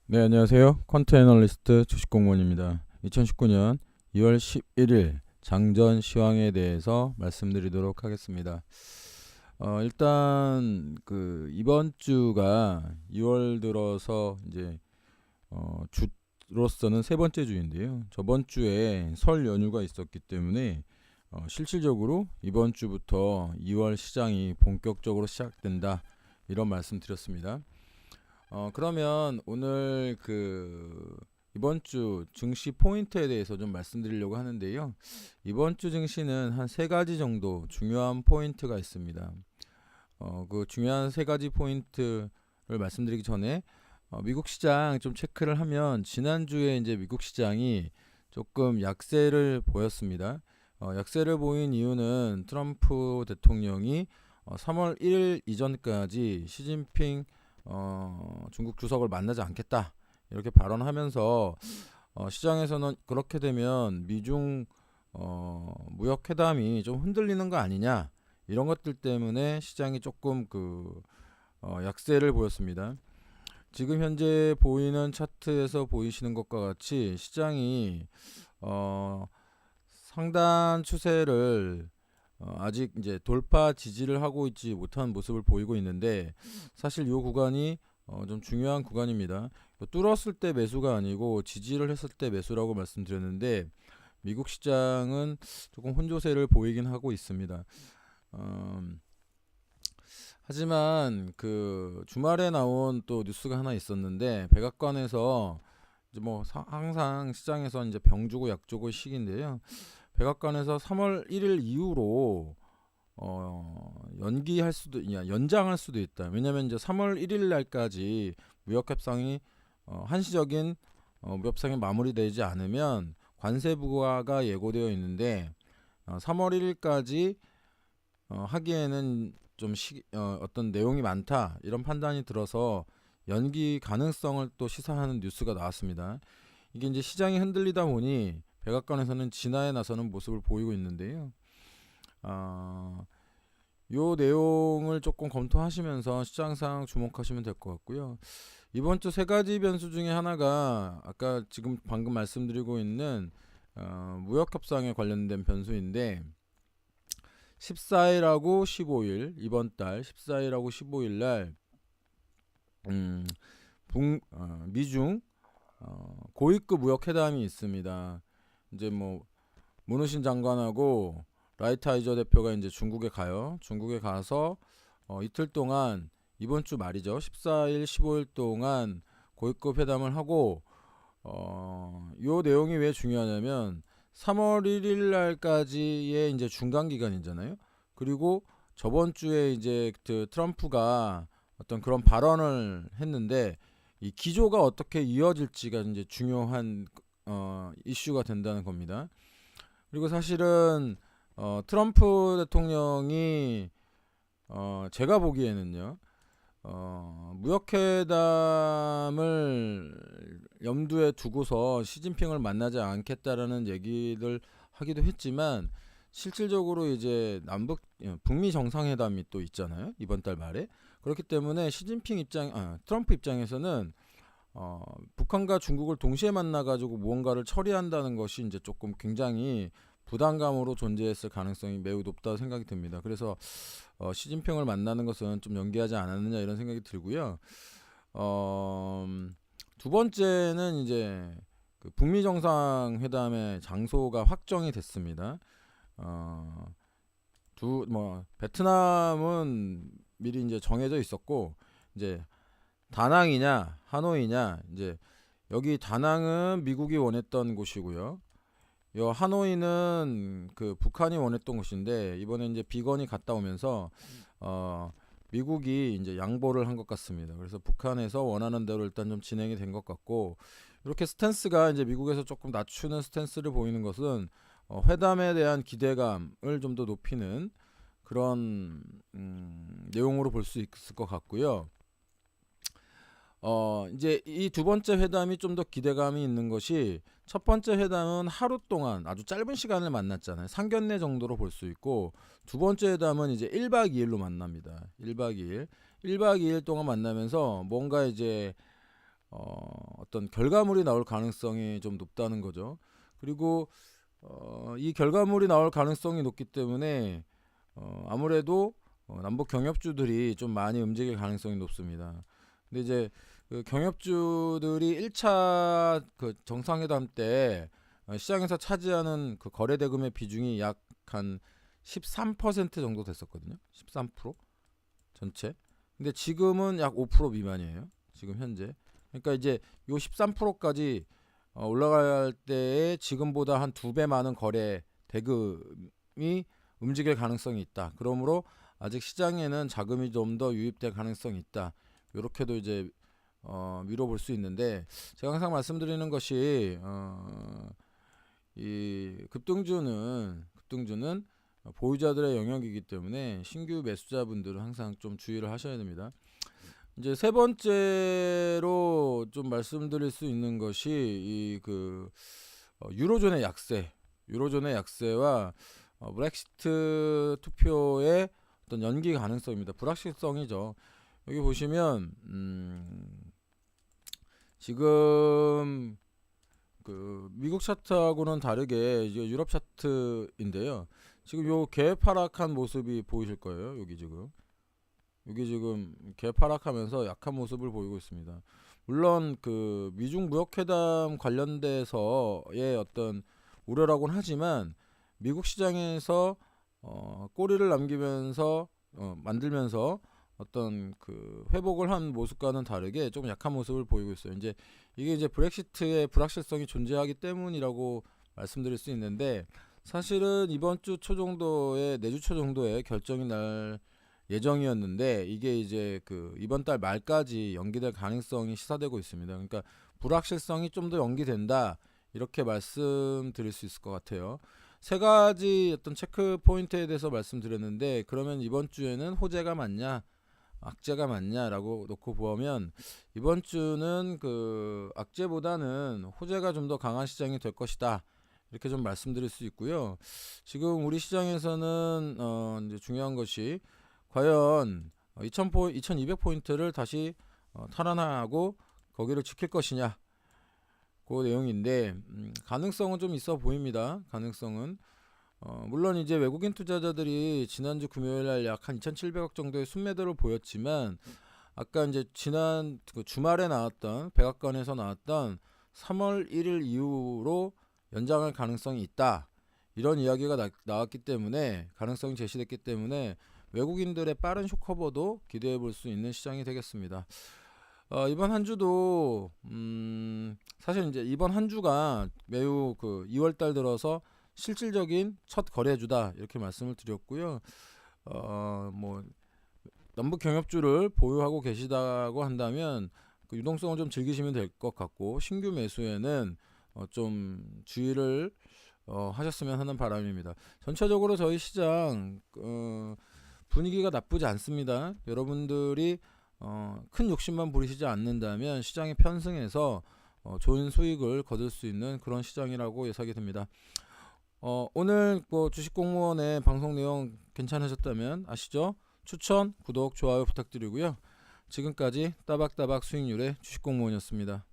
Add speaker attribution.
Speaker 1: 네, 안녕하세요. 퀀트 애널리스트 주식공무원입니다. 2019년 2월 11일 장전 시황에 대해서 말씀드리도록 하겠습니다. 일단 이번 주가 2월 들어서 이제 주로서는 세 번째 주인데요. 저번 주에 설 연휴가 있었기 때문에 실질적으로 이번 주부터 2월 시장이 본격적으로 시작된다, 이런 말씀 드렸습니다. 그러면 오늘 이번 주 증시 포인트에 대해서 좀 말씀드리려고 하는데요. 이번 주 증시는 한 세 가지 정도 중요한 포인트가 있습니다. 그 중요한 세 가지 포인트를 말씀드리기 전에 미국 시장 좀 체크를 하면 지난주에 이제 미국 시장이 조금 약세를 보였습니다. 약세를 보인 이유는 트럼프 대통령이 3월 1일 이전까지 시진핑 중국 주석을 만나지 않겠다, 이렇게 발언하면서 시장에서는 그렇게 되면 미중 무역 회담이 좀 흔들리는 거 아니냐, 이런 것들 때문에 시장이 조금 약세를 보였습니다. 지금 현재 보이는 차트에서 보이시는 것과 같이 시장이 상단 추세를 아직 이제 돌파 지지를 하고 있지 못한 모습을 보이고 있는데, 사실 이 구간이 좀 중요한 구간입니다. 뚫었을 때 매수가 아니고 지지를 했을 때 매수라고 말씀드렸는데, 미국 시장은 조금 혼조세를 보이긴 하고 있습니다. 하지만 주말에 나온 또 뉴스가 하나 있었는데, 백악관에서 이제 항상 시장에서 이제 병 주고 약 주고 시기인데요. 백악관에서 3월 1일 이후로 연기할 수도 연장할 수도 있다. 왜냐하면 이제 3월 1일 날까지 무역 협상이 한시적인 무역 협상이 마무리되지 않으면 관세 부과가 예고되어 있는데, 3월 1일까지 하기에는 좀 어떤 내용이 많다, 이런 판단이 들어서 연기 가능성을 또 시사하는 뉴스가 나왔습니다. 이게 이제 시장이 흔들리다 보니 백악관에서는 진화에 나서는 모습을 보이고 있는데요. 요 내용을 조금 검토하시면서 시장상 주목하시면 될 것 같고요. 이번 주 세 가지 변수 중에 하나가 아까 지금 방금 말씀드리고 있는 무역 협상에 관련된 변수인데, 14일하고 15일, 이번 달 14일하고 15일 날 미중 고위급 무역 회담이 있습니다. 이제 문우신 장관하고 라이트하이저 대표가 이제 중국에 가요. 중국에 가서 이틀 동안, 이번 주 말이죠, 14일, 15일 동안 고위급 회담을 하고, 요 내용이 왜 중요하냐면 3월 1일 날까지의 이제 중간 기간이잖아요. 그리고 저번 주에 이제 트럼프가 어떤 그런 발언을 했는데, 이 기조가 어떻게 이어질지가 이제 중요한 이슈가 된다는 겁니다. 그리고 사실은 트럼프 대통령이 제가 보기에는요, 무역회담을 염두에 두고서 시진핑을 만나지 않겠다라는 얘기를 하기도 했지만, 실질적으로 이제 북미 정상회담이 또 있잖아요, 이번 달 말에. 그렇기 때문에 트럼프 입장에서는 북한과 중국을 동시에 만나가지고 무언가를 처리한다는 것이 이제 조금 굉장히 부담감으로 존재했을 가능성이 매우 높다고 생각이 듭니다. 그래서 시진핑을 만나는 것은 좀 연기하지 않았느냐, 이런 생각이 들고요. 두 번째는 이제 북미 정상회담의 장소가 확정이 됐습니다. 베트남은 미리 이제 정해져 있었고, 이제 다낭이냐 하노이냐, 이제 여기 다낭은 미국이 원했던 곳이고요. 요 하노이는 북한이 원했던 곳인데, 이번에 이제 비건이 갔다 오면서 미국이 이제 양보를 한 것 같습니다. 그래서 북한에서 원하는 대로 일단 좀 진행이 된 것 같고, 이렇게 스탠스가 이제 미국에서 조금 낮추는 스탠스를 보이는 것은 회담에 대한 기대감을 좀 더 높이는 그런 내용으로 볼 수 있을 것 같고요. 이제 이 두 번째 회담이 좀 더 기대감이 있는 것이, 첫 번째 회담은 하루 동안 아주 짧은 시간을 만났잖아요. 상견례 정도로 볼 수 있고, 두 번째 회담은 이제 1박 2일로 만납니다. 1박 2일 동안 만나면서 뭔가 이제 어떤 결과물이 나올 가능성이 좀 높다는 거죠. 그리고 이 결과물이 나올 가능성이 높기 때문에 아무래도 남북 경협주들이 좀 많이 움직일 가능성이 높습니다. 근데 이제 그 경협주들이 1차 그 정상회담 때 시장에서 차지하는 그 거래 대금의 비중이 약 한 13% 정도 됐었거든요. 13% 전체. 근데 지금은 약 5% 미만이에요. 지금 현재. 그러니까 이제 요 13%까지 올라갈 때에 지금보다 한 2배 많은 거래 대금이 움직일 가능성이 있다. 그러므로 아직 시장에는 자금이 좀 더 유입될 가능성이 있다. 이렇게도 이제 미뤄볼 수 있는데, 제가 항상 말씀드리는 것이 이 급등주는 보유자들의 영역이기 때문에 신규 매수자분들은 항상 좀 주의를 하셔야 됩니다. 이제 세 번째로 좀 말씀드릴 수 있는 것이 이 그 유로존의 약세와 브렉시트 투표의 어떤 연기 가능성입니다. 불확실성이죠. 여기 보시면 지금 그 미국 차트하고는 다르게 이제 유럽 차트인데요. 지금 요 개파락한 모습이 보이실 거예요. 여기 지금 개파락하면서 약한 모습을 보이고 있습니다. 물론 그 미중 무역회담 관련돼서의 어떤 우려라고는 하지만 미국 시장에서 꼬리를 남기면서 만들면서 어떤 그 회복을 한 모습과는 다르게 좀 약한 모습을 보이고 있어요. 이게 이제 브렉시트의 불확실성이 존재하기 때문이라고 말씀드릴 수 있는데, 사실은 이번 주 초 정도에 내주 초 정도에 결정이 날 예정이었는데 이게 이제 그 이번 달 말까지 연기될 가능성이 시사되고 있습니다. 그러니까 불확실성이 좀 더 연기된다, 이렇게 말씀드릴 수 있을 것 같아요. 세 가지 어떤 체크 포인트에 대해서 말씀드렸는데, 그러면 이번 주에는 호재가 맞냐 악재가 맞냐라고 놓고 보면 이번 주는 그 악재보다는 호재가 좀 더 강한 시장이 될 것이다, 이렇게 좀 말씀드릴 수 있고요. 지금 우리 시장에서는 이제 중요한 것이 과연 2200포인트를 다시 탈환하고 거기를 지킬 것이냐, 그 내용인데 가능성은 좀 있어 보입니다. 가능성은 물론 이제 외국인 투자자들이 지난주 금요일날 약 한 2,700억 정도의 순매도를 보였지만, 아까 이제 지난 그 주말에 나왔던 백악관에서 나왔던 3월 1일 이후로 연장할 가능성이 있다, 이런 이야기가 나왔기 때문에, 가능성이 제시됐기 때문에 외국인들의 빠른 쇼커버도 기대해 볼 수 있는 시장이 되겠습니다. 이번 한 주도 사실 이제 이번 한 주가 매우 그 2월달 들어서 실질적인 첫 거래주다, 이렇게 말씀을 드렸고요. 뭐 남북 경협주를 보유하고 계시다고 한다면 그 유동성을 좀 즐기시면 될 것 같고, 신규 매수에는 좀 주의를 하셨으면 하는 바람입니다. 전체적으로 저희 시장 분위기가 나쁘지 않습니다. 여러분들이 큰 욕심만 부리시지 않는다면 시장에 편승해서 좋은 수익을 거둘 수 있는 그런 시장이라고 예상이 됩니다. 오늘 뭐 주식공무원의 방송 내용 괜찮으셨다면 아시죠? 추천, 구독, 좋아요 부탁드리고요. 지금까지 따박따박 수익률의 주식공무원이었습니다.